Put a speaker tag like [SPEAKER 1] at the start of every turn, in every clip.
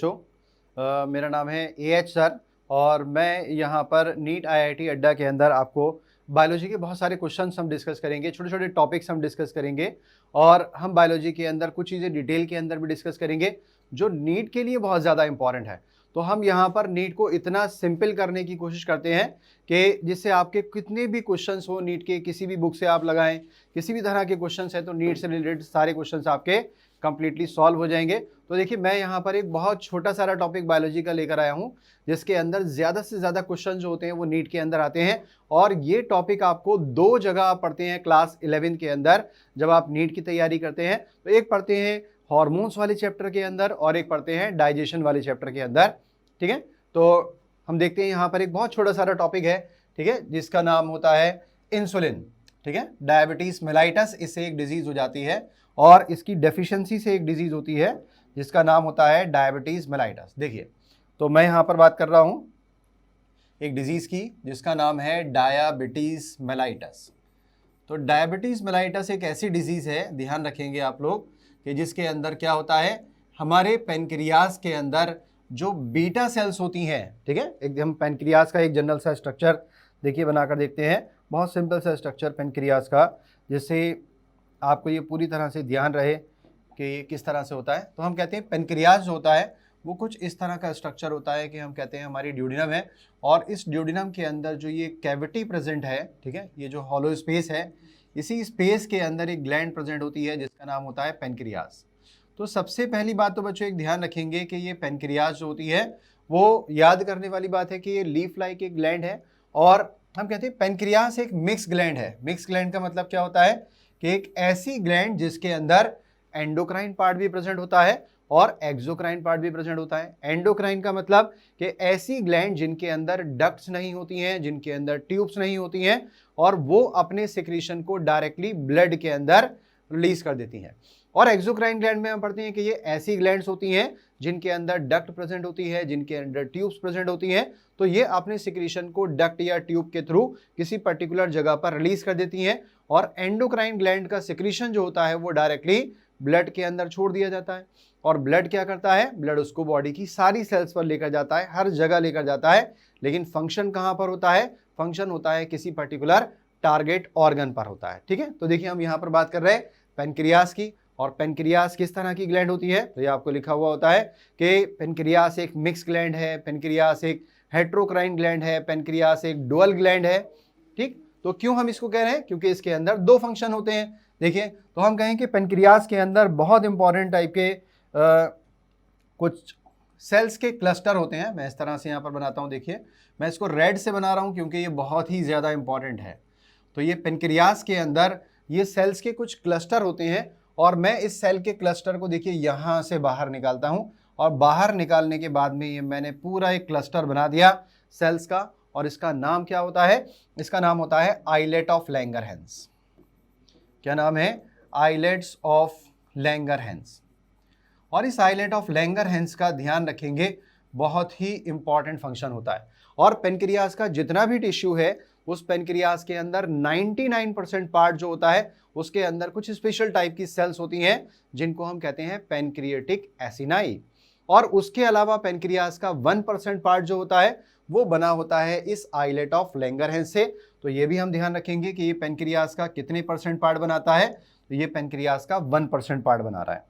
[SPEAKER 1] बच्चों। मेरा नाम है AH सर और मैं यहाँ पर नीट IIT अड्डा के अंदर आपको बायोलॉजी के बहुत सारे क्वेश्चंस हम डिस्कस करेंगे, छोटे छोटे टॉपिक्स हम डिस्कस करेंगे और हम बायोलॉजी के अंदर कुछ चीज़ें डिटेल के अंदर भी डिस्कस करेंगे जो नीट के लिए बहुत ज़्यादा इंपॉर्टेंट है। तो हम यहाँ पर नीट को इतना सिंपल करने की कोशिश करते हैं कि जिससे आपके कितने भी क्वेश्चंस हो नीट के, किसी भी बुक से आप लगाएं, किसी भी तरह के क्वेश्चंस है तो नीट से रिलेटेड सारे क्वेश्चंस आपके कंप्लीटली सॉल्व हो जाएंगे। तो देखिए मैं यहाँ पर एक बहुत छोटा सारा टॉपिक बायोलॉजी का लेकर आया हूँ जिसके अंदर ज़्यादा से ज़्यादा क्वेश्चन जो होते हैं वो नीट के अंदर आते हैं और ये टॉपिक आपको दो जगह आप पढ़ते हैं क्लास 11 के अंदर जब आप नीट की तैयारी करते हैं। तो एक पढ़ते हैं हॉर्मोन्स वाले चैप्टर के अंदर और एक पढ़ते हैं डाइजेशन वाले चैप्टर के अंदर, ठीक है। तो हम देखते हैं यहाँ पर एक बहुत छोटा सारा टॉपिक है, ठीक है, जिसका नाम होता है इंसुलिन, ठीक है। डायबिटीज मेलाइटस इससे एक डिजीज हो जाती है और इसकी डेफिशिएंसी से एक डिजीज होती है जिसका नाम होता है डायबिटीज मेलाइटस। देखिए तो मैं यहाँ पर बात कर रहा हूँ एक डिजीज की जिसका नाम है डायबिटीज मेलाइटस। तो डायबिटीज मेलाइटस एक ऐसी डिजीज है, ध्यान रखेंगे आप लोग, कि जिसके अंदर क्या होता है, हमारे पेनक्रियाज के अंदर जो बीटा सेल्स होती हैं, ठीक है। एकदम पेनक्रियाज का एक जनरल सा स्ट्रक्चर देखिए बनाकर देखते हैं, बहुत सिंपल सा स्ट्रक्चर पेनक्रियाज का, जिससे आपको ये पूरी तरह से ध्यान रहे कि ये किस तरह से होता है। तो हम कहते हैं पेनक्रियाज जो होता है वो कुछ इस तरह का स्ट्रक्चर होता है कि हम कहते हैं हमारी ड्यूडिनम है और इस ड्यूडिनम के अंदर जो ये कैविटी प्रेजेंट है, ठीक है, ये जो हॉलो स्पेस है, इसी स्पेस के अंदर एक ग्लैंड प्रेजेंट होती है जिसका नाम होता है पेनक्रियाज। तो सबसे पहली बात तो बच्चों एक ध्यान रखेंगे कि ये पेनक्रियाज जो होती है वो याद करने वाली बात है कि ये लीफ लाइक एक ग्लैंड है और हम कहते हैं पेनक्रियाज एक मिक्स ग्लैंड है। मिक्स ग्लैंड का मतलब क्या होता है कि एक ऐसी ग्लैंड जिसके अंदर एंडोक्राइन पार्ट भी प्रेजेंट होता है और एक्सोक्राइन पार्ट भी प्रेजेंट होता है। एंडोक्राइन का मतलब कि ऐसी ग्लैंड जिनके अंदर डक्ट्स नहीं होती हैं, जिनके अंदर ट्यूब्स नहीं होती हैं और वो अपने सिक्रीशन को डायरेक्टली ब्लड के अंदर रिलीज कर देती हैं। और एक्सोक्राइन ग्लैंड में हम पढ़ते हैं कि ये ऐसी ग्लैंड्स होती हैं जिनके अंदर डक्ट प्रेजेंट होती है, जिनके अंदर ट्यूब्स प्रेजेंट होती हैं, तो ये अपने सिक्रीशन को डक्ट या ट्यूब के थ्रू किसी पर्टिकुलर जगह पर रिलीज कर देती हैं और एंडोक्राइन ग्लैंड का सिक्रीशन जो होता है वो डायरेक्टली ब्लड के अंदर छोड़ दिया जाता है। और ब्लड क्या करता है, ब्लड उसको बॉडी की सारी सेल्स पर लेकर जाता है, हर जगह लेकर जाता है, लेकिन फंक्शन कहाँ पर होता है, फंक्शन होता है किसी पर्टिकुलर टारगेट ऑर्गन पर होता है, ठीक है। तो देखिए हम यहाँ पर बात कर रहे हैं पेनक्रियाज की, और पेनक्रियाज किस तरह की ग्लैंड होती है, तो ये आपको लिखा हुआ होता है कि पेनक्रियाज एक मिक्स ग्लैंड है, पेनक्रियाज एक हेट्रोक्राइन ग्लैंड है, पेनक्रियाज एक डुअल ग्लैंड है, ठीक। तो क्यों हम इसको कह रहे हैं, क्योंकि इसके अंदर दो फंक्शन होते हैं। देखिए तो हम कहें कि पेनक्रियाज के अंदर बहुत इंपॉर्टेंट टाइप के कुछ सेल्स के क्लस्टर होते हैं। मैं इस तरह से यहाँ पर बनाता हूँ, देखिए मैं इसको रेड से बना रहा हूँ क्योंकि ये बहुत ही ज़्यादा इंपॉर्टेंट है। तो ये पेनक्रियाज के अंदर ये सेल्स के कुछ क्लस्टर होते हैं और मैं इस सेल के क्लस्टर को देखिए यहाँ से बाहर निकालता हूँ और बाहर निकालने के बाद में ये मैंने पूरा एक क्लस्टर बना दिया सेल्स का और इसका नाम क्या होता है, इसका नाम होता है आइलेट ऑफ लैंगरहैंस। क्या नाम है, आइलेट्स ऑफ लैंगरहैंस। और इस आइलेट ऑफ लैंगरहैंस का ध्यान रखेंगे, बहुत ही इंपॉर्टेंट फंक्शन होता है। और पेनक्रियाज का जितना भी टिश्यू है उस पेनक्रियाज के अंदर 99% पार्ट जो होता है उसके अंदर कुछ स्पेशल टाइप की सेल्स होती हैं जिनको हम कहते हैं पेनक्रिएटिक एसिनाई। और उसके अलावा पेनक्रियाज का 1% पार्ट जो होता है वो बना होता है इस आइलेट ऑफ लैंगरहैंस से। तो ये भी हम ध्यान रखेंगे कि ये पेनक्रियाज का कितने परसेंट पार्ट बनाता है, तो ये पेनक्रियाज का 1% पार्ट बना रहा है।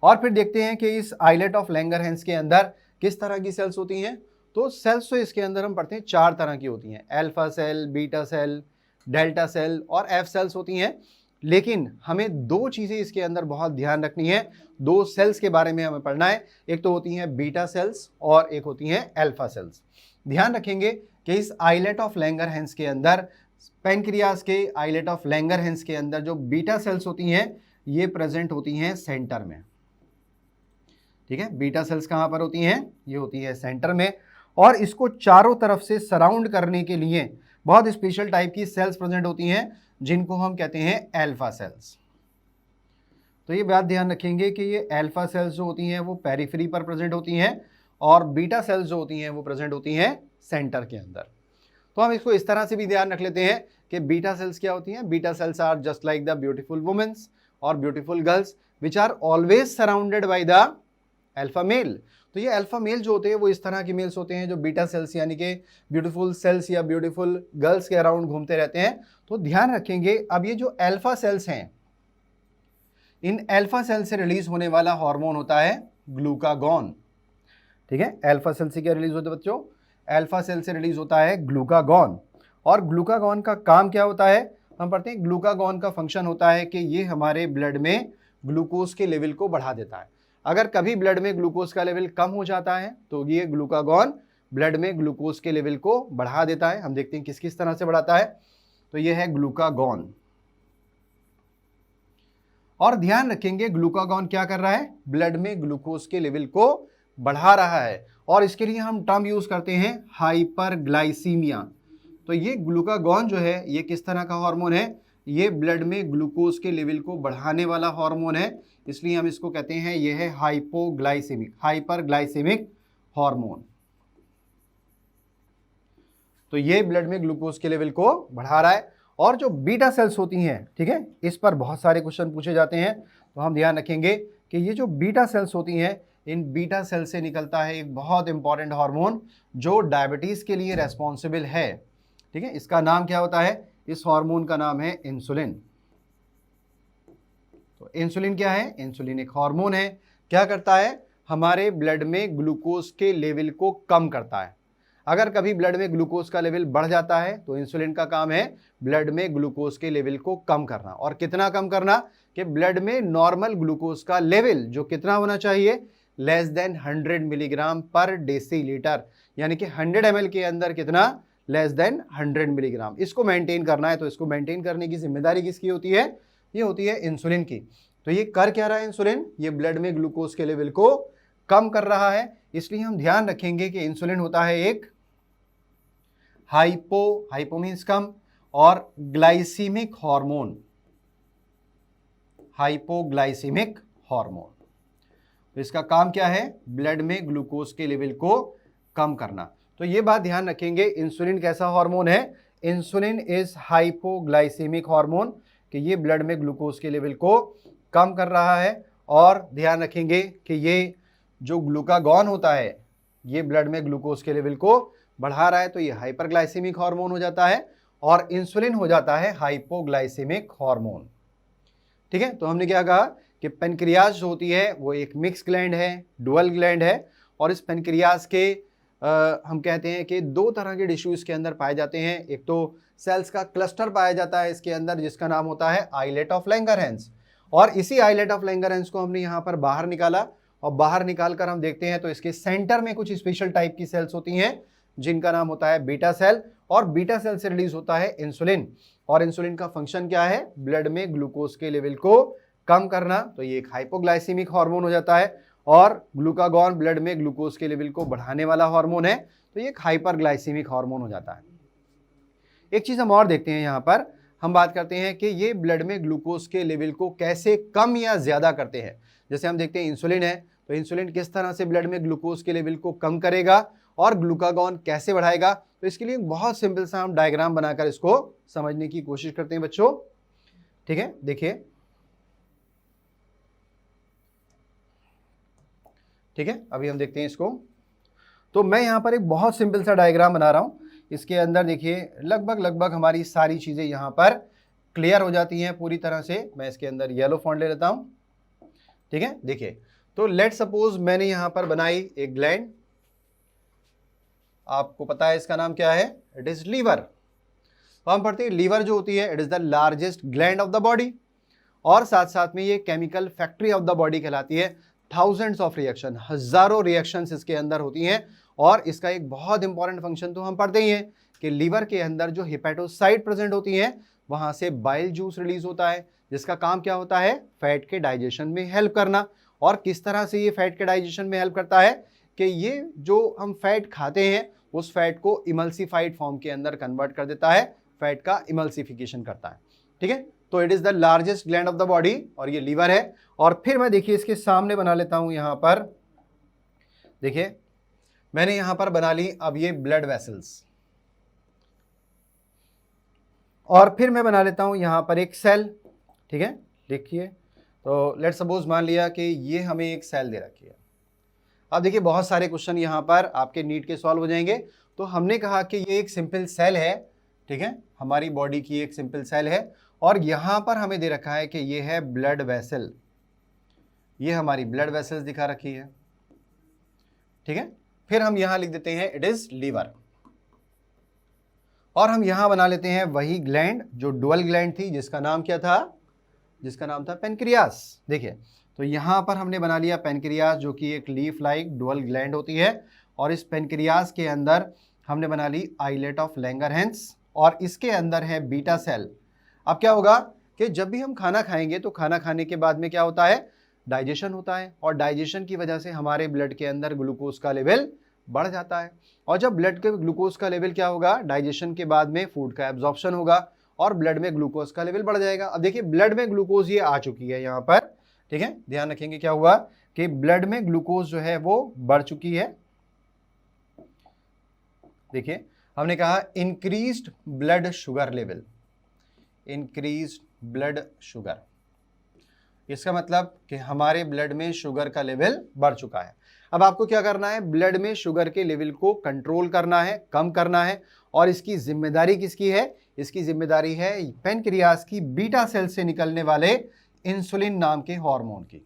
[SPEAKER 1] और फिर देखते हैं कि इस आइलेट ऑफ लैंगरहैंस के अंदर किस तरह की सेल्स होती हैं। तो सेल्स तो इसके अंदर हम पढ़ते हैं 4 तरह की होती हैं, alpha cell, beta cell, delta cell और एफ सेल्स होती हैं। लेकिन हमें दो चीज़ें इसके अंदर बहुत ध्यान रखनी है, दो सेल्स के बारे में हमें पढ़ना है, एक तो होती हैं बीटा सेल्स और एक होती हैं अल्फा सेल्स। ध्यान रखेंगे कि इस आइलेट ऑफ लैंगरहैंस के अंदर, पेनक्रियाज के आइलेट ऑफ लैंगरहैंस के अंदर जो बीटा सेल्स होती हैं ये प्रेजेंट होती हैं सेंटर में, ठीक है। बीटा सेल्स कहाँ पर होती हैं, ये होती है सेंटर में और इसको चारों तरफ से सराउंड करने के लिए बहुत स्पेशल टाइप की सेल्स प्रेजेंट होती हैं जिनको हम कहते हैं अल्फा सेल्स। तो ये बात ध्यान रखेंगे कि ये अल्फा सेल्स जो होती हैं वो पेरिफेरी पर प्रेजेंट होती हैं और बीटा सेल्स जो होती हैं वो प्रेजेंट होती हैं सेंटर के अंदर। तो हम इसको इस तरह से भी ध्यान रख लेते हैं कि बीटा सेल्स क्या होती हैं, beta cells are just like the beautiful womens और beautiful girls which are always surrounded by the alpha male. तो ये अल्फा मेल जो होते हैं वो इस तरह के मेल्स होते हैं जो बीटा सेल्स यानी कि ब्यूटीफुल सेल्स या ब्यूटीफुल गर्ल्स के अराउंड घूमते रहते हैं। तो ध्यान रखेंगे, अब ये जो अल्फा सेल्स हैं, इन अल्फा सेल से रिलीज होने वाला हार्मोन होता है ग्लूकागॉन। ठीक है, अल्फा सेल से क्या रिलीज होता है बच्चों? अल्फा सेल से रिलीज होता है ग्लूकागॉन। और ग्लूकागॉन का काम क्या होता है? हम पढ़ते हैं ग्लूकागॉन का फंक्शन होता है कि ये हमारे ब्लड में ग्लूकोज के लेवल को बढ़ा देता है। अगर कभी ब्लड में ग्लूकोज का लेवल कम हो जाता है तो ये ग्लूकागॉन ब्लड में ग्लूकोज के लेवल को बढ़ा देता है। हम देखते हैं किस किस तरह से बढ़ाता है। तो ये है ग्लूकागॉन। और ध्यान रखेंगे ग्लूकागॉन क्या कर रहा है? ब्लड में ग्लूकोज के लेवल को बढ़ा रहा है। और इसके लिए हम टर्म यूज करते हैं हाइपरग्लाइसीमिया। तो ये ग्लूकागॉन जो है ये किस तरह का हार्मोन है? ये ब्लड में ग्लूकोज के लेवल को बढ़ाने वाला हार्मोन है, इसलिए हम इसको कहते हैं ये है हाइपरग्लाइसेमिक हार्मोन। तो ये ब्लड में ग्लूकोज के लेवल को बढ़ा रहा है। और जो बीटा सेल्स होती हैं, ठीक है, इस पर बहुत सारे क्वेश्चन पूछे जाते हैं, तो हम ध्यान रखेंगे कि ये जो बीटा सेल्स होती हैं, इन बीटा सेल से निकलता है एक बहुत इंपॉर्टेंट हार्मोन जो डायबिटीज के लिए रेस्पॉन्सिबल है। ठीक है, इसका नाम क्या होता है? इस हार्मोन का नाम है इंसुलिन। तो इंसुलिन क्या है? इंसुलिन एक हार्मोन है। क्या करता है? हमारे ब्लड में ग्लूकोज के लेवल को कम करता है। अगर कभी ब्लड में ग्लूकोज का लेवल बढ़ जाता है तो इंसुलिन का काम है ब्लड में ग्लूकोज के लेवल को कम करना। और कितना कम करना? कि ब्लड में नॉर्मल ग्लूकोज का लेवल जो कितना होना चाहिए? लेस देन 100 मिलीग्राम पर डेसीलीटर, यानी कि 100 ml के अंदर कितना? Less than 100 milligram. इसको मेंटेन करना है। तो इसको मेंटेन करने की जिम्मेदारी किसकी होती है? ये होती है इंसुलिन की। तो ये कर क्या रहा है इंसुलिन? ये ब्लड में ग्लूकोज के लेवल को कम कर रहा है। इसलिए हम ध्यान रखेंगे कि इंसुलिन होता है एक हाइपो मीन्स कम और ग्लाइसीमिक हार्मोन, हाइपोग्लाइसीमिक हार्मोन। तो इसका काम क्या है? ब्लड में ग्लूकोज के लेवल को कम करना। तो ये बात ध्यान रखेंगे, इंसुलिन कैसा हार्मोन है? इंसुलिन इज हाइपोग्लाइसेमिक हार्मोन, कि ये ब्लड में ग्लूकोज के लेवल को कम कर रहा है। और ध्यान रखेंगे कि ये जो ग्लूकागॉन होता है ये ब्लड में ग्लूकोज के लेवल को बढ़ा रहा है। तो ये हाइपरग्लाइसेमिक हार्मोन हो जाता है और इंसुलिन हो जाता है हाइपोग्लाइसेमिक हार्मोन। ठीक है, तो हमने क्या कहा कि पेनक्रियाज जो होती है वो एक मिक्स ग्लैंड है, डुअल ग्लैंड है। और इस पेनक्रियाज के हम कहते हैं कि दो तरह के टिश्यू इसके अंदर पाए जाते हैं। एक तो सेल्स का क्लस्टर पाया जाता है इसके अंदर जिसका नाम होता है आइलेट ऑफ लैंगरहैंस। और इसी आइलेट ऑफ लैंगरहैंस को हमने यहाँ पर बाहर निकाला और बाहर निकाल कर हम देखते हैं तो इसके सेंटर में कुछ स्पेशल टाइप की सेल्स होती हैं जिनका नाम होता है बीटा सेल। और बीटा सेल से रिलीज होता है इंसुलिन। और इंसुलिन का फंक्शन क्या है? ब्लड में ग्लूकोज के लेवल को कम करना। तो ये एक हाइपोग्लाइसेमिक हार्मोन हो जाता है। और ग्लूकागॉन ब्लड में ग्लूकोज के लेवल को बढ़ाने वाला हार्मोन है, तो ये एक हाइपरग्लाइसेमिक हार्मोन हो जाता है। एक चीज हम और देखते हैं, यहाँ पर हम बात करते हैं कि ये ब्लड में ग्लूकोज के लेवल को कैसे कम या ज्यादा करते हैं। जैसे हम देखते हैं इंसुलिन है, तो इंसुलिन किस तरह से ब्लड में ग्लूकोज के लेवल को कम करेगा और ग्लूकागॉन कैसे बढ़ाएगा। तो इसके लिए बहुत सिंपल सा हम डायग्राम बनाकर इसको समझने की कोशिश करते हैं बच्चों। ठीक है, देखिए, ठीक है, अभी हम देखते हैं इसको। तो मैं यहाँ पर एक बहुत सिंपल सा डायग्राम बना रहा हूँ। इसके अंदर देखिए लगभग हमारी सारी चीज़ें यहाँ पर क्लियर हो जाती हैं पूरी तरह से। मैं इसके अंदर येलो फॉन्ट ले लेता हूँ। ठीक है, देखिए, तो लेट सपोज मैंने यहाँ पर बनाई एक ग्लैंड। आपको पता है इसका नाम क्या है? It is liver. तो हम पढ़ते हैं लीवर जो होती है it is the largest gland of the body. और साथ साथ में ये chemical factory of the body कहलाती है। थाउजेंड्स ऑफ रिएक्शन, हजारों रिएक्शंस इसके अंदर होती हैं। और इसका एक बहुत इंपॉर्टेंट फंक्शन तो हम पढ़ते ही हैं कि लीवर के अंदर जो हिपेटोसाइट प्रेजेंट होती हैं वहां से बाइल जूस रिलीज होता है जिसका काम क्या होता है? फैट के डाइजेशन में हेल्प करना। और किस तरह से ये फैट के डाइजेशन में हेल्प करता है? कि ये जो हम फैट खाते हैं उस फैट को इमल्सिफाइड फॉर्म के अंदर कन्वर्ट कर देता है, फैट का इमल्सिफिकेशन करता है। ठीक है, तो it is the largest gland of the body और ये लीवर है। और फिर मैं देखिए इसके सामने बना लेता हूं यहां पर, देखिए मैंने यहां पर बना ली अब ये ब्लड वेसल्स। और फिर मैं बना लेता हूं यहां पर एक सेल। ठीक है, देखिए, तो लेट्स सपोज मान लिया कि ये हमें एक सेल दे रखी है। अब देखिए बहुत सारे क्वेश्चन यहाँ पर आपके नीट के सॉल्व हो जाएंगे। तो हमने कहा कि ये एक सिंपल सेल है, ठीक है, हमारी बॉडी की एक सिंपल सेल है, और यहाँ पर हमें दे रखा है कि ये है ब्लड वेसल, ये हमारी ब्लड वेसल्स दिखा रखी है, ठीक है। फिर हम यहाँ लिख देते हैं इट इज लीवर, और हम यहाँ बना लेते हैं वही ग्लैंड जो डुअल ग्लैंड थी, जिसका नाम क्या था, जिसका नाम था पेनक्रियास। देखिए तो यहाँ पर हमने बना लिया पेनक्रियास, जो कि एक लीफ लाइक डुअल ग्लैंड होती है, और इस पेनक्रियास के अंदर हमने बना ली आइलेट ऑफ लैंगरहैंस, और इसके अंदर है बीटा सेल। अब क्या होगा कि जब भी हम खाना खाएंगे तो खाना खाने के बाद में क्या होता है, डाइजेशन होता है, और डाइजेशन की वजह से हमारे ब्लड के अंदर ग्लूकोज का लेवल बढ़ जाता है, और जब ब्लड के ग्लूकोज का लेवल क्या होगा, डाइजेशन के बाद में फूड का एब्जॉर्प्शन होगा और ब्लड में ग्लूकोज का लेवल बढ़ जाएगा। अब देखिए ब्लड में ग्लूकोज ये आ चुकी है यहाँ पर, ठीक है, ध्यान रखेंगे क्या हुआ कि ब्लड में ग्लूकोज जो है वो बढ़ चुकी है। देखिए हमने कहा increased blood sugar level, increased blood sugar, इसका मतलब कि हमारे ब्लड में शुगर का लेवल बढ़ चुका है। अब आपको क्या करना है, ब्लड में शुगर के लेवल को कंट्रोल करना है, कम करना है, और इसकी जिम्मेदारी किसकी है, इसकी जिम्मेदारी है पेनक्रियास की बीटा सेल से निकलने वाले इंसुलिन नाम के हार्मोन की।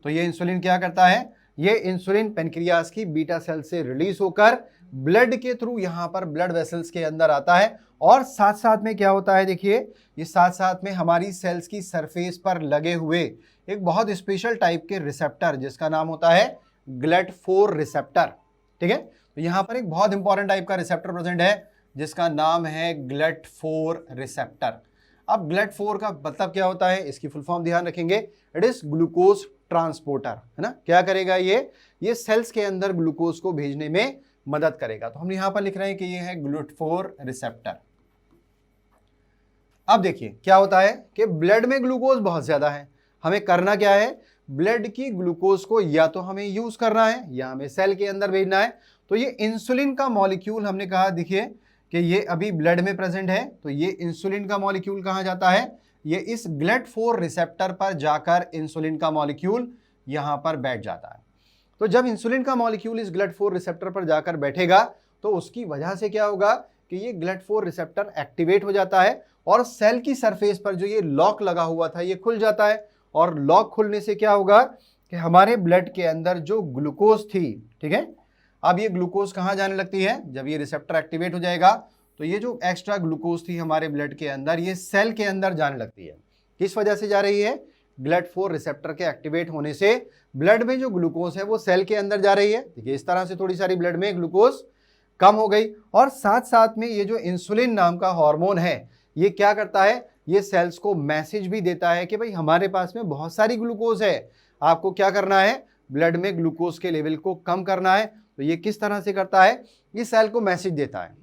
[SPEAKER 1] तो ये इंसुलिन क्या करता है, ये इंसुलिन पेनक्रियास की बीटा सेल से रिलीज होकर ब्लड के थ्रू यहाँ पर ब्लड वेसल्स के अंदर आता है, और साथ साथ में क्या होता है, देखिए ये साथ साथ में हमारी सेल्स की सरफेस पर लगे हुए एक बहुत स्पेशल टाइप के रिसेप्टर, जिसका नाम होता है GLUT4 रिसेप्टर, ठीक है। तो यहाँ पर एक बहुत इंपॉर्टेंट टाइप का रिसेप्टर प्रेजेंट है, जिसका नाम है GLUT4 रिसेप्टर। अब GLUT4 का मतलब क्या होता है, इसकी फुल फॉर्म ध्यान रखेंगे, इट इज ग्लूकोज ट्रांसपोर्टर, है ना। क्या करेगा ये सेल्स के अंदर ग्लूकोज को भेजने में मदद करेगा। तो हम यहाँ पर लिख रहे हैं कि ये है GLUT4 रिसेप्टर। अब देखिए क्या होता है कि ब्लड में ग्लूकोज बहुत ज्यादा है, हमें करना क्या है, ब्लड की ग्लूकोज को या तो हमें यूज करना है या हमें सेल के अंदर भेजना है। तो ये इंसुलिन का मॉलिक्यूल हमने कहा, देखिए कि ये अभी ब्लड में प्रेजेंट है, तो ये इंसुलिन का मॉलिक्यूल कहाँ जाता है, ये इस GLUT4 रिसेप्टर पर जाकर इंसुलिन का मॉलिक्यूल यहाँ पर बैठ जाता है। तो जब इंसुलिन का मॉलिक्यूल इस GLUT4 रिसेप्टर पर जाकर बैठेगा तो उसकी वजह से क्या होगा कि ये GLUT4 रिसेप्टर एक्टिवेट हो जाता है, और सेल की सरफेस पर जो ये लॉक लगा हुआ था ये खुल जाता है, और लॉक खुलने से क्या होगा कि हमारे ब्लड के अंदर जो ग्लूकोज थी, ठीक है, अब ये ग्लूकोज कहाँ जाने लगती है, जब ये रिसेप्टर एक्टिवेट हो जाएगा तो ये जो एक्स्ट्रा ग्लूकोज थी हमारे ब्लड के अंदर, ये सेल के अंदर जाने लगती है। किस वजह से जा रही है, GLUT4 रिसेप्टर के एक्टिवेट होने से ब्लड में जो ग्लूकोज है वो सेल के अंदर जा रही है। देखिए इस तरह से थोड़ी सारी ब्लड में ग्लूकोज कम हो गई, और साथ साथ में ये जो इंसुलिन नाम का हार्मोन है ये क्या करता है, ये सेल्स को मैसेज भी देता है कि भाई हमारे पास में बहुत सारी ग्लूकोज है, आपको क्या करना है, ब्लड में ग्लूकोज के लेवल को कम करना है। तो ये किस तरह से करता है, ये सेल को मैसेज देता है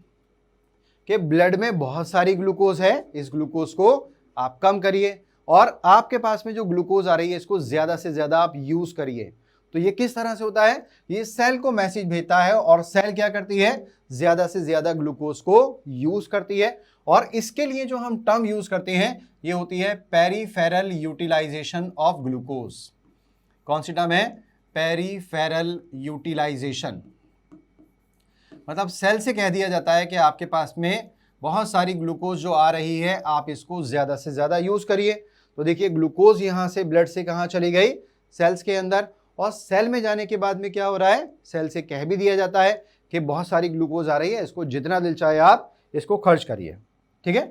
[SPEAKER 1] कि ब्लड में बहुत सारी ग्लूकोज है, इस ग्लूकोज को आप कम करिए, और आपके पास में जो ग्लूकोज आ रही है इसको ज्यादा से ज्यादा आप यूज करिए। तो ये किस तरह से होता है, ये सेल को मैसेज भेजता है, और सेल क्या करती है, ज्यादा से ज्यादा ग्लूकोज को यूज करती है। और इसके लिए जो हम टर्म यूज करते हैं ये होती है पेरीफेरल यूटिलाइजेशन ऑफ ग्लूकोज। कौन सी टर्म है, पेरीफेरल यूटिलाइजेशन, मतलब सेल से कह दिया जाता है कि आपके पास में बहुत सारी ग्लूकोज जो आ रही है आप इसको ज्यादा से ज्यादा यूज करिए। तो देखिए ग्लूकोज यहां से ब्लड से कहां चली गई, सेल्स के अंदर, और सेल में जाने के बाद में क्या हो रहा है, सेल से कह भी दिया जाता है कि बहुत सारी ग्लूकोज आ रही है, इसको जितना दिल चाहे आप इसको खर्च करिए, ठीक है।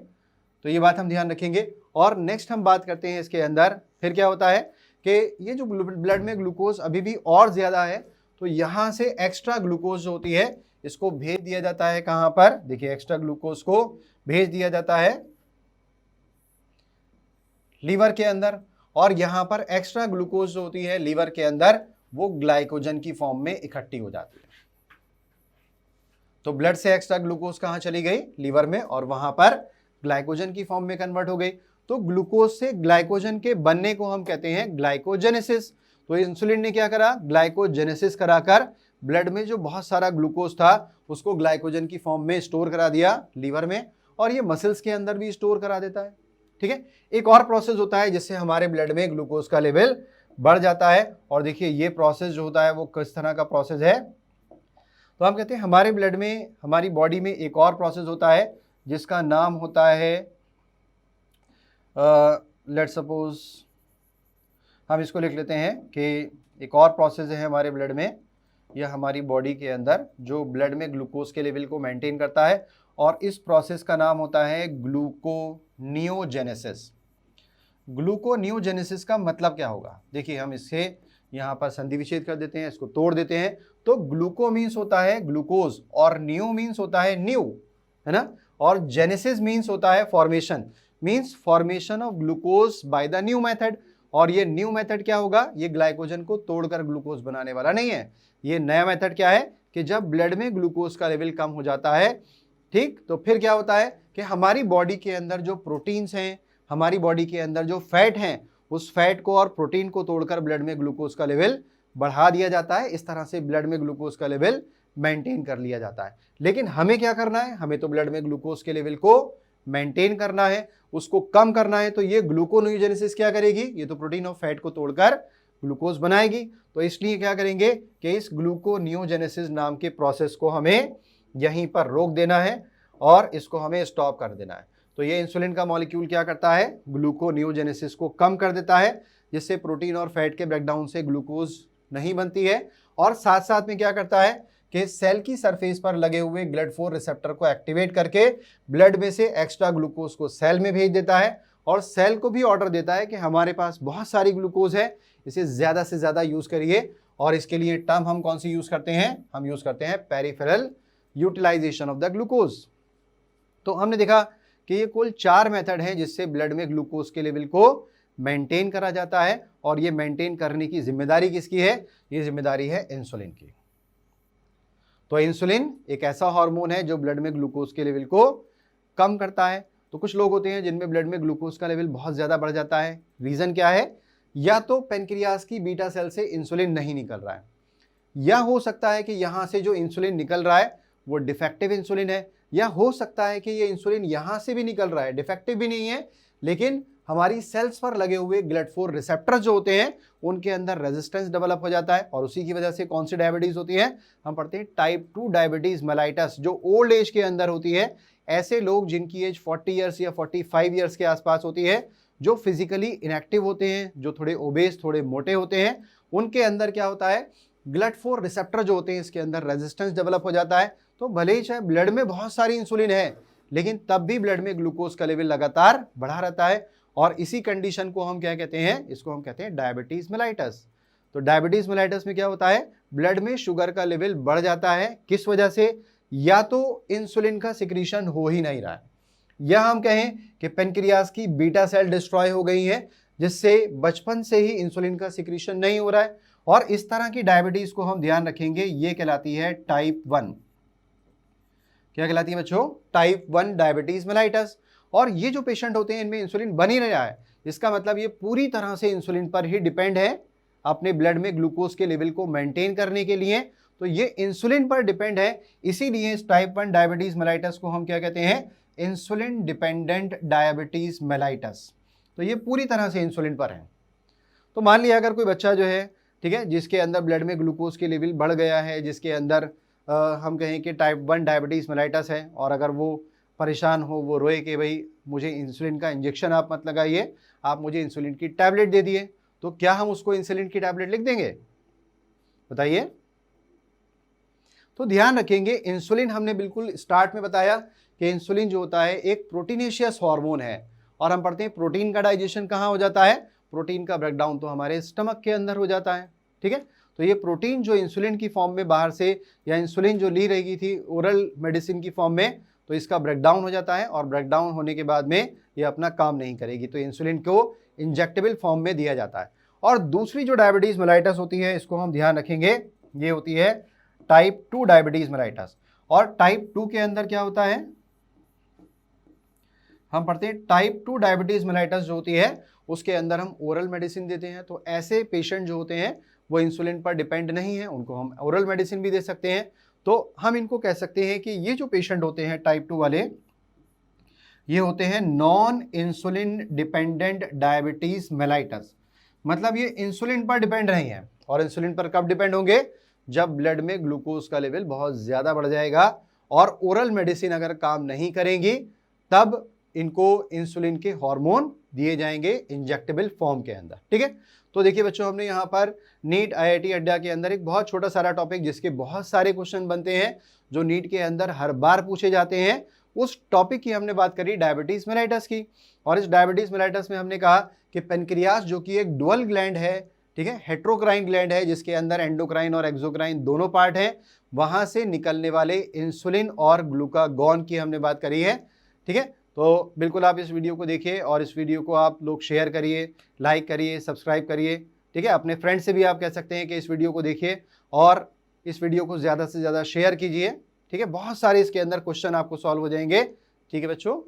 [SPEAKER 1] तो ये बात हम ध्यान रखेंगे। और नेक्स्ट हम बात करते हैं इसके अंदर फिर क्या होता है कि ये जो ब्लड में ग्लूकोज अभी भी और ज्यादा है, तो यहां से एक्स्ट्रा ग्लूकोज जो होती है इसको भेज दिया जाता है कहां पर, देखिए एक्स्ट्रा ग्लूकोज को भेज दिया जाता है लीवर के अंदर, और यहां पर एक्स्ट्रा ग्लूकोज जो होती है लीवर के अंदर वो ग्लाइकोजन की फॉर्म में इकट्ठी हो जाती है। तो ब्लड से एक्स्ट्रा ग्लूकोज कहां चली गई, लीवर में, और वहां पर ग्लाइकोजन की फॉर्म में कन्वर्ट हो गई। तो ग्लूकोज से ग्लाइकोजन के बनने को हम कहते हैं ग्लाइकोजेनेसिस। तो इंसुलिन ने क्या करा, ग्लाइकोजेनेसिस कराकर ब्लड में जो बहुत सारा ग्लूकोज था उसको ग्लाइकोजन की फॉर्म में स्टोर करा दिया लीवर में, और ये मसल्स के अंदर भी स्टोर करा देता है, ठीक है। एक और प्रोसेस होता है जिससे हमारे ब्लड में ग्लूकोज का लेवल बढ़ जाता है। और देखिए ये प्रोसेस जो होता है वो किस तरह का प्रोसेस है, तो हम कहते हैं हमारे ब्लड में, हमारी बॉडी में एक और प्रोसेस होता है जिसका नाम होता है, लेट सपोज हम इसको लिख लेते हैं कि एक और प्रोसेस है हमारे ब्लड में या हमारी बॉडी के अंदर जो ब्लड में ग्लूकोज के लेवल को मेंटेन करता है, और इस प्रोसेस का नाम होता है ग्लूकोनियोजेनेसिस। ग्लूकोनियोजेनेसिस का मतलब क्या होगा, देखिए हम इससे यहाँ पर संधि विच्छेद कर देते हैं, इसको तोड़ देते हैं। तो ग्लूको मीन्स होता है ग्लूकोज और नियो मीन्स होता है न्यू, है ना, और जेनेसिस मीन्स होता है formation, means formation of glucose by the new method. और ये न्यू मेथड क्या होगा, ये ग्लाइकोजन को तोड़कर ग्लूकोज बनाने वाला नहीं है। ये नया मेथड क्या है कि जब ब्लड में ग्लूकोज का लेवल कम हो जाता है, ठीक, तो फिर क्या होता है कि हमारी बॉडी के अंदर जो प्रोटीन्स हैं, हमारी बॉडी के अंदर जो फैट हैं, उस फैट को और प्रोटीन को तोड़कर ब्लड में ग्लूकोज का लेवल बढ़ा दिया जाता है। इस तरह से ब्लड में ग्लूकोज का लेवल मेंटेन कर लिया जाता है। लेकिन हमें क्या करना है, हमें तो ब्लड में ग्लूकोज के लेवल को मेंटेन करना है, उसको कम करना है। तो ये ग्लूकोनियोजेनेसिस क्या करेगी, ये तो प्रोटीन और फैट को तोड़कर ग्लूकोज बनाएगी। तो इसलिए क्या करेंगे कि इस ग्लूकोनियोजेनेसिस नाम के प्रोसेस को हमें यहीं पर रोक देना है और इसको हमें स्टॉप कर देना है। तो ये इंसुलिन का मॉलिक्यूल क्या करता है, ग्लूकोनियोजेनेसिस को कम कर देता है, जिससे प्रोटीन और फैट के ब्रेकडाउन से ग्लूकोज नहीं बनती है। और साथ साथ में क्या करता है कि सेल की सरफेस पर लगे हुए GLUT4 रिसेप्टर को एक्टिवेट करके ब्लड में से एक्स्ट्रा ग्लूकोज को सेल में भेज देता है, और सेल को भी ऑर्डर देता है कि हमारे पास बहुत सारी ग्लूकोज है, इसे ज़्यादा से ज़्यादा यूज़ करिए। और इसके लिए टर्म हम कौन सी यूज़ करते हैं, हम यूज़ करते हैं peripheral utilization of the glucose. तो हमने देखा कि ये कुल 4 मेथड हैं जिससे ब्लड में ग्लूकोज के लेवल को मेंटेन करा जाता है। और ये मेंटेन करने की जिम्मेदारी किसकी है, ये जिम्मेदारी है इंसुलिन की। तो इंसुलिन एक ऐसा हार्मोन है जो ब्लड में ग्लूकोज के लेवल को कम करता है। तो कुछ लोग होते हैं जिनमें ब्लड में ग्लूकोज का लेवल बहुत ज़्यादा बढ़ जाता है। रीज़न क्या है, या तो पेनक्रियास की बीटा सेल से इंसुलिन नहीं निकल रहा है, या हो सकता है कि यहाँ से जो इंसुलिन निकल रहा है वो डिफेक्टिव इंसुलिन है, या हो सकता है कि ये इंसुलिन यहाँ से भी निकल रहा है, डिफेक्टिव भी नहीं है, लेकिन हमारी सेल्स पर लगे हुए GLUT4 रिसेप्टर जो होते हैं उनके अंदर रेजिस्टेंस डेवलप हो जाता है। और उसी की वजह से कौन सी डायबिटीज़ होती है, हम पढ़ते हैं टाइप 2 डायबिटीज़ मेलाइटस, जो ओल्ड एज के अंदर होती है। ऐसे लोग जिनकी एज 40 ईयर्स या 45 ईयर्स के आसपास होती है, जो फिजिकली इनएक्टिव होते हैं, जो थोड़े ओबेस, थोड़े मोटे होते हैं, उनके अंदर क्या होता है, GLUT4 रिसेप्टर जो होते हैं इसके अंदर रेजिस्टेंस डेवलप हो जाता है। तो भले ही चाहे ब्लड में बहुत सारी इंसुलिन है, लेकिन तब भी ब्लड में ग्लूकोज का लेवल लगातार बढ़ा रहता है। और इसी कंडीशन को हम क्या कहते हैं, इसको हम कहते हैं डायबिटीज मेलाइटस। तो डायबिटीज मेलाइटस में क्या होता है, ब्लड में शुगर का लेवल बढ़ जाता है। किस वजह से, या तो इंसुलिन का सिक्रीशन हो ही नहीं रहा है, या हम कहें कि पेनक्रियास की बीटा सेल डिस्ट्रॉय हो गई है, जिससे बचपन से ही इंसुलिन का सिक्रीशन नहीं हो रहा है। और इस तरह की डायबिटीज को हम ध्यान रखेंगे, ये कहलाती है टाइप 1। क्या कहलाती है बच्चों, टाइप 1 डायबिटीज मेलाइटस। और ये जो पेशेंट होते हैं इनमें इंसुलिन बन ही नहीं रहा है, इसका मतलब ये पूरी तरह से इंसुलिन पर ही डिपेंड है अपने ब्लड में ग्लूकोज के लेवल को मेंटेन करने के लिए। तो ये इंसुलिन पर डिपेंड है, इसीलिए इस टाइप 1 डायबिटीज मेलाइटस को हम क्या कहते हैं, इंसुलिन डिपेंडेंट डायबिटीज मेलाइटस। तो ये पूरी तरह से इंसुलिन पर है। तो मान लिया अगर कोई बच्चा जो है, ठीक है, जिसके अंदर ब्लड में ग्लूकोज के लेवल बढ़ गया है, जिसके अंदर हम कहें कि टाइप 1 डायबिटीज़ मेलाइटस है, और अगर वो परेशान हो, वो रोए कि भाई मुझे इंसुलिन का इंजेक्शन आप मत लगाइए, आप मुझे इंसुलिन की टैबलेट दे दिए, तो क्या हम उसको इंसुलिन की टैबलेट लिख देंगे, बताइए। तो ध्यान रखेंगे, इंसुलिन हमने बिल्कुल स्टार्ट में बताया कि इंसुलिन जो होता है एक प्रोटीनेशियस हार्मोन है। और हम पढ़ते हैं प्रोटीन का डाइजेशन कहाँ हो जाता है, प्रोटीन का ब्रेकडाउन तो हमारे स्टमक के अंदर हो जाता है, ठीक है। तो ये प्रोटीन जो इंसुलिन की फॉर्म में बाहर से, या इंसुलिन जो ली रही थी ओरल मेडिसिन की फॉर्म में, तो इसका ब्रेकडाउन हो जाता है, और ब्रेकडाउन होने के बाद में ये अपना काम नहीं करेगी, तो इंसुलिन को इंजेक्टेबल फॉर्म में दिया जाता है। और दूसरी जो डायबिटीज़ मेलाइटस होती है, इसको हम ध्यान रखेंगे, ये होती है टाइप 2 डायबिटीज़ मेलाइटस। और टाइप 2 के अंदर क्या होता है, हम पढ़ते हैं टाइप 2 डायबिटीज़ मेलाइटस जो होती है उसके अंदर हम ओरल मेडिसिन देते हैं। तो ऐसे पेशेंट जो होते हैं वो इंसुलिन पर डिपेंड नहीं है, उनको हम ओरल मेडिसिन भी दे सकते हैं। तो हम इनको कह सकते हैं कि ये जो पेशेंट होते हैं टाइप 2 वाले, ये होते हैं non insulin dependent diabetes mellitus. मतलब ये इंसुलिन पर डिपेंड नहीं है। और इंसुलिन पर कब डिपेंड होंगे? जब ब्लड में ग्लूकोज का लेवल बहुत ज़्यादा बढ़ जाएगा और ओरल मेडिसिन अगर काम नहीं करेंगी तब इनको इंसुलिन के हार्मोन दिए जाएंगे इंजेक्टेबल फॉर्म के अंदर। ठीक है, तो देखिए बच्चों, हमने यहाँ पर नीट आईआईटी अड्डा के अंदर एक बहुत छोटा सारा टॉपिक जिसके बहुत सारे क्वेश्चन बनते हैं, जो नीट के अंदर हर बार पूछे जाते हैं, उस टॉपिक की हमने बात करी डायबिटीज मेलाइटस की। और इस डायबिटीज मेलाइटस में हमने कहा कि पेनक्रियास जो कि एक डुअल ग्लैंड है, ठीक है, हेट्रोक्राइन ग्लैंड है, जिसके अंदर एंडोक्राइन और एक्सोक्राइन दोनों पार्ट है, वहां से निकलने वाले इंसुलिन और ग्लूकागॉन की हमने बात करी है। ठीक है, तो बिल्कुल आप इस वीडियो को देखिए और इस वीडियो को आप लोग शेयर करिए, लाइक करिए, सब्सक्राइब करिए। ठीक है, अपने फ्रेंड से भी आप कह सकते हैं कि इस वीडियो को देखिए और इस वीडियो को ज़्यादा से ज़्यादा शेयर कीजिए। ठीक है, बहुत सारे इसके अंदर क्वेश्चन आपको सॉल्व हो जाएंगे। ठीक है बच्चों।